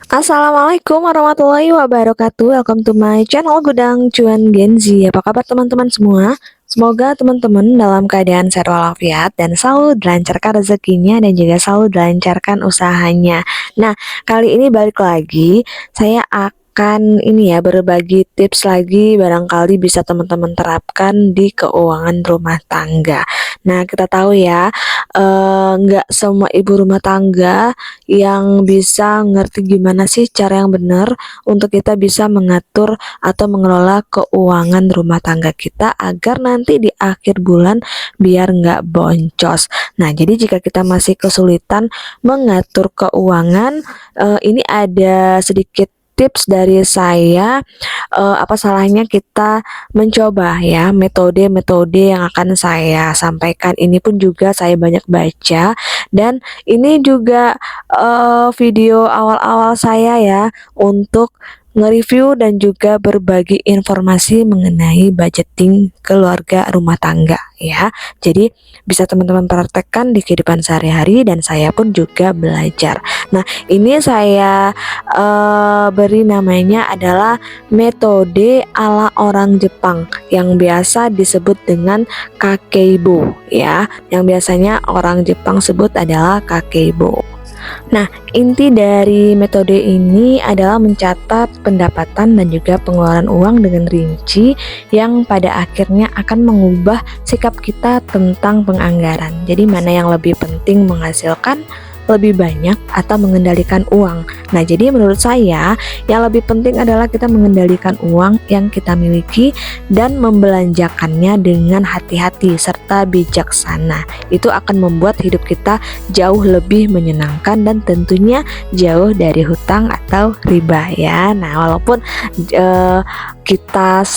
Assalamualaikum warahmatullahi wabarakatuh. Welcome to my channel Gudang Cuan Gen Z. Apa kabar teman-teman semua? Semoga teman-teman dalam keadaan sehat walafiat dan selalu dilancarkan rezekinya dan juga selalu dilancarkan usahanya. Nah, kali ini balik lagi, saya akan berbagi tips lagi, barangkali bisa teman-teman terapkan di keuangan rumah tangga. Nah, kita tahu ya, nggak semua ibu rumah tangga yang bisa ngerti gimana sih cara yang benar untuk kita bisa mengatur atau mengelola keuangan rumah tangga kita agar nanti di akhir bulan biar nggak boncos. Nah, jadi jika kita masih kesulitan mengatur keuangan, ini ada sedikit tips dari saya. Apa salahnya kita mencoba ya metode-metode yang akan saya sampaikan. Ini pun juga saya banyak baca dan ini juga video awal-awal saya ya untuk nge-review dan juga berbagi informasi mengenai budgeting keluarga rumah tangga ya. Jadi bisa teman-teman praktekkan di kehidupan sehari-hari dan saya pun juga belajar. Nah, ini saya beri namanya adalah metode ala orang Jepang yang biasa disebut dengan kakeibo ya. Yang biasanya orang Jepang sebut adalah kakeibo. Nah, inti dari metode ini adalah mencatat pendapatan dan juga pengeluaran uang dengan rinci yang pada akhirnya akan mengubah sikap kita tentang penganggaran. Jadi mana yang lebih penting, menghasilkan lebih banyak atau mengendalikan uang. Nah, jadi menurut saya yang lebih penting adalah kita mengendalikan uang yang kita miliki dan membelanjakannya dengan hati-hati serta bijaksana. Itu akan membuat hidup kita jauh lebih menyenangkan dan tentunya jauh dari hutang atau riba ya. Nah, walaupun kita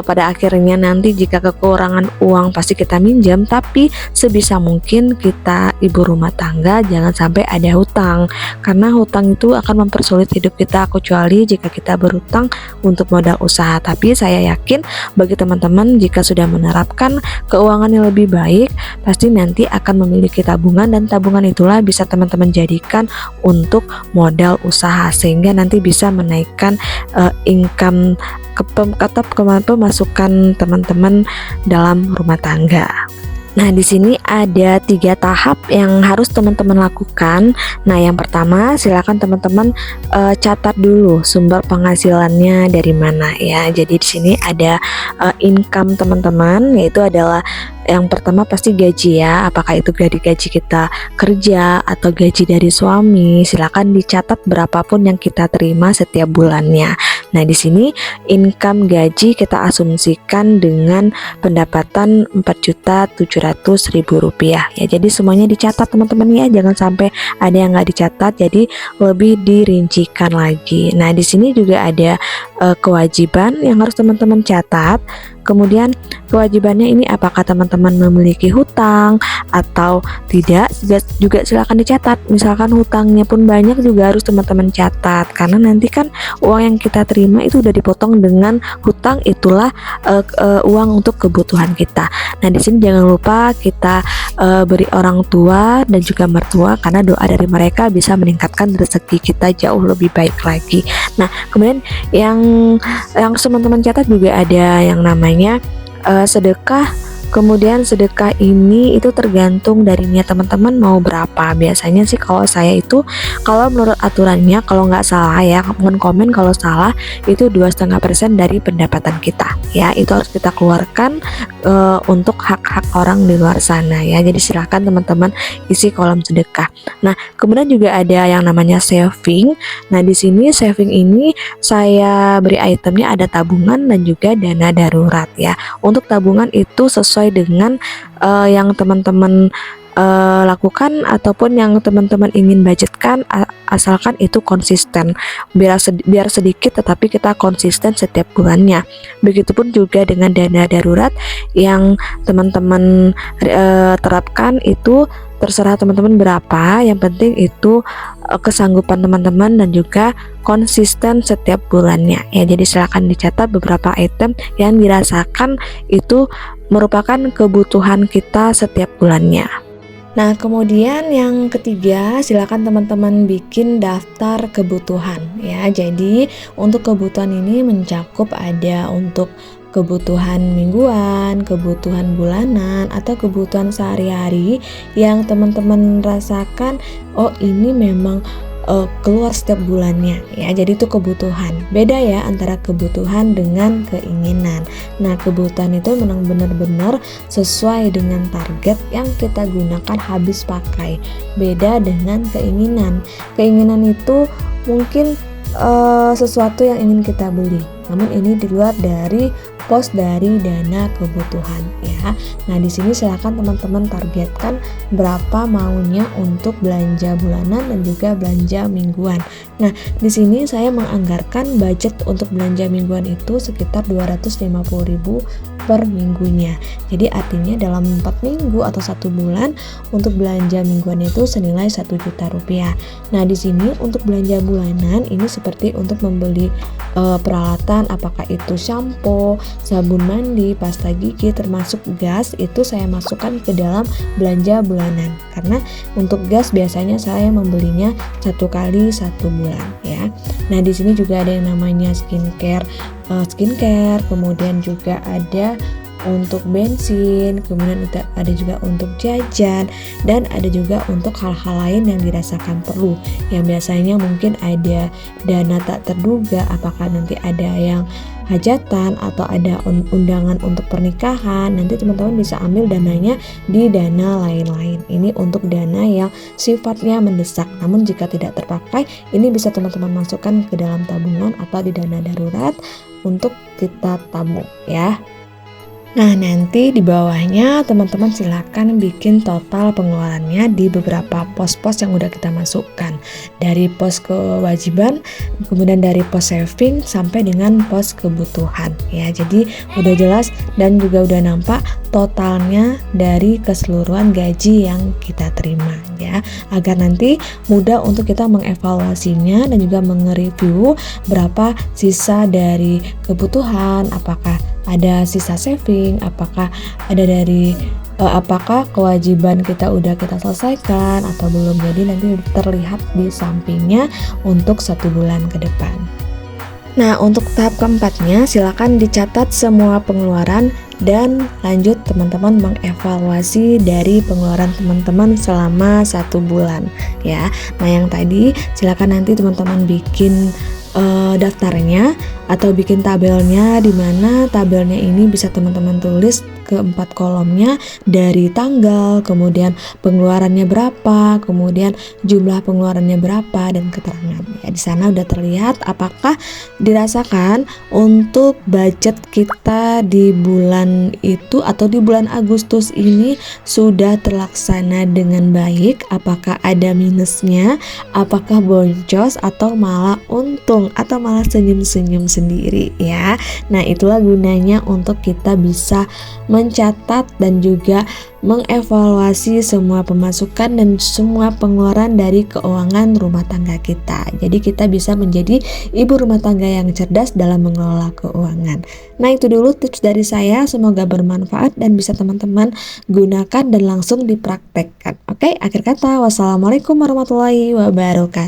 pada akhirnya nanti jika kekurangan uang pasti kita minjam, tapi sebisa mungkin kita ibu rumah tangga jangan sampai ada hutang, karena hutang itu akan mempersulit hidup kita kecuali jika kita berhutang untuk modal usaha. Tapi saya yakin bagi teman-teman jika sudah menerapkan keuangan yang lebih baik, pasti nanti akan memiliki tabungan dan tabungan itulah bisa teman-teman jadikan untuk modal usaha sehingga nanti bisa menaikkan income atau pemasukan teman-teman dalam rumah tangga. Nah, di sini ada 3 tahap yang harus teman-teman lakukan. Nah, yang pertama silakan teman-teman catat dulu sumber penghasilannya dari mana ya. Jadi di sini ada income teman-teman, yaitu adalah yang pertama pasti gaji ya. Apakah itu gaji kita kerja atau gaji dari suami, silakan dicatat berapapun yang kita terima setiap bulannya. Nah, di sini income gaji kita asumsikan dengan pendapatan Rp4.700.000 ya. Jadi semuanya dicatat teman-teman ya, jangan sampai ada yang nggak dicatat. Jadi lebih dirincikan lagi. Nah, di sini juga ada kewajiban yang harus teman-teman catat. Kemudian kewajibannya ini apakah teman-teman memiliki hutang atau tidak, juga silakan dicatat. Misalkan hutangnya pun banyak juga harus teman-teman catat, karena nanti kan uang yang kita terima itu udah dipotong dengan hutang, itulah uang untuk kebutuhan kita. Nah, di sini jangan lupa kita beri orang tua dan juga mertua, karena doa dari mereka bisa meningkatkan rezeki kita jauh lebih baik lagi. Nah, kemudian yang teman-teman catat juga ada yang namanya sedekah. Kemudian sedekah ini itu tergantung dari niat teman-teman mau berapa. Biasanya sih kalau saya itu, kalau menurut aturannya, kalau nggak salah ya, mohon komen kalau salah, itu 2,5% dari pendapatan kita ya. Itu harus kita keluarkan untuk hak-hak orang di luar sana ya. Jadi silahkan teman-teman isi kolom sedekah. Nah, kemudian juga ada yang namanya saving. Nah, di sini saving ini saya beri itemnya ada tabungan dan juga dana darurat ya. Untuk tabungan itu sesuai dengan yang teman-teman lakukan ataupun yang teman-teman ingin budgetkan, asalkan itu konsisten. Biar sedikit tetapi kita konsisten setiap bulannya. Begitupun juga dengan dana darurat yang teman-teman terapkan, itu terserah teman-teman berapa, yang penting itu kesanggupan teman-teman dan juga konsisten setiap bulannya ya. Jadi silakan dicatat beberapa item yang dirasakan itu merupakan kebutuhan kita setiap bulannya. Nah, kemudian yang ketiga, silakan teman-teman bikin daftar kebutuhan ya. Jadi, untuk kebutuhan ini mencakup ada untuk kebutuhan mingguan, kebutuhan bulanan, atau kebutuhan sehari-hari yang teman-teman rasakan, oh ini memang keluar setiap bulannya ya. Jadi itu kebutuhan. Beda ya antara kebutuhan dengan keinginan. Nah, kebutuhan itu memang benar-benar sesuai dengan target yang kita gunakan habis pakai. Beda dengan keinginan. Keinginan itu mungkin sesuatu yang ingin kita beli. Namun ini di luar dari pos dari dana kebutuhan ya. Nah, di sini silakan teman-teman targetkan berapa maunya untuk belanja bulanan dan juga belanja mingguan. Nah, di sini saya menganggarkan budget untuk belanja mingguan itu sekitar 250.000 per minggunya. Jadi artinya dalam 4 minggu atau 1 bulan untuk belanja mingguan itu senilai 1 juta rupiah. Nah, di sini untuk belanja bulanan ini seperti untuk membeli peralatan, apakah itu shampoo, sabun mandi, pasta gigi, termasuk gas, itu saya masukkan ke dalam belanja bulanan. Karena untuk gas biasanya saya membelinya 1 kali 1 bulan ya. Nah, di sini juga ada yang namanya skincare, kemudian juga ada untuk bensin, kemudian ada juga untuk jajan, dan ada juga untuk hal-hal lain yang dirasakan perlu, yang biasanya mungkin ada dana tak terduga, apakah nanti ada yang hajatan atau ada undangan untuk pernikahan, nanti teman-teman bisa ambil dananya di dana lain-lain. Ini untuk dana yang sifatnya mendesak, namun jika tidak terpakai, ini bisa teman-teman masukkan ke dalam tabungan atau di dana darurat untuk kita tabung ya. Nah, nanti di bawahnya teman-teman silakan bikin total pengeluarannya di beberapa pos-pos yang udah kita masukkan. Dari pos kewajiban, kemudian dari pos saving sampai dengan pos kebutuhan ya. Jadi udah jelas dan juga udah nampak totalnya dari keseluruhan gaji yang kita terima ya. Agar nanti mudah untuk kita mengevaluasinya dan juga mengereview berapa sisa dari kebutuhan, apakah ada sisa saving, apakah ada dari apakah kewajiban kita udah kita selesaikan atau belum. Jadi nanti terlihat di sampingnya untuk 1 bulan ke depan. Nah, untuk tahap keempatnya silakan dicatat semua pengeluaran dan lanjut teman-teman mengevaluasi dari pengeluaran teman-teman selama 1 bulan ya. Nah, yang tadi silakan nanti teman-teman bikin daftarnya atau bikin tabelnya, di mana tabelnya ini bisa teman-teman tulis ke 4 kolomnya dari tanggal, kemudian pengeluarannya berapa, kemudian jumlah pengeluarannya berapa, dan keterangan ya. Di sana udah terlihat apakah dirasakan untuk budget kita di bulan itu atau di bulan Agustus ini sudah terlaksana dengan baik, apakah ada minusnya, apakah boncos atau malah untung atau malah senyum-senyum sendiri ya. Nah, itulah gunanya untuk kita bisa mencatat dan juga mengevaluasi semua pemasukan dan semua pengeluaran dari keuangan rumah tangga kita. Jadi kita bisa menjadi ibu rumah tangga yang cerdas dalam mengelola keuangan. Nah, itu dulu tips dari saya, semoga bermanfaat dan bisa teman-teman gunakan dan langsung dipraktekkan. Oke, akhir kata, wassalamualaikum warahmatullahi wabarakatuh.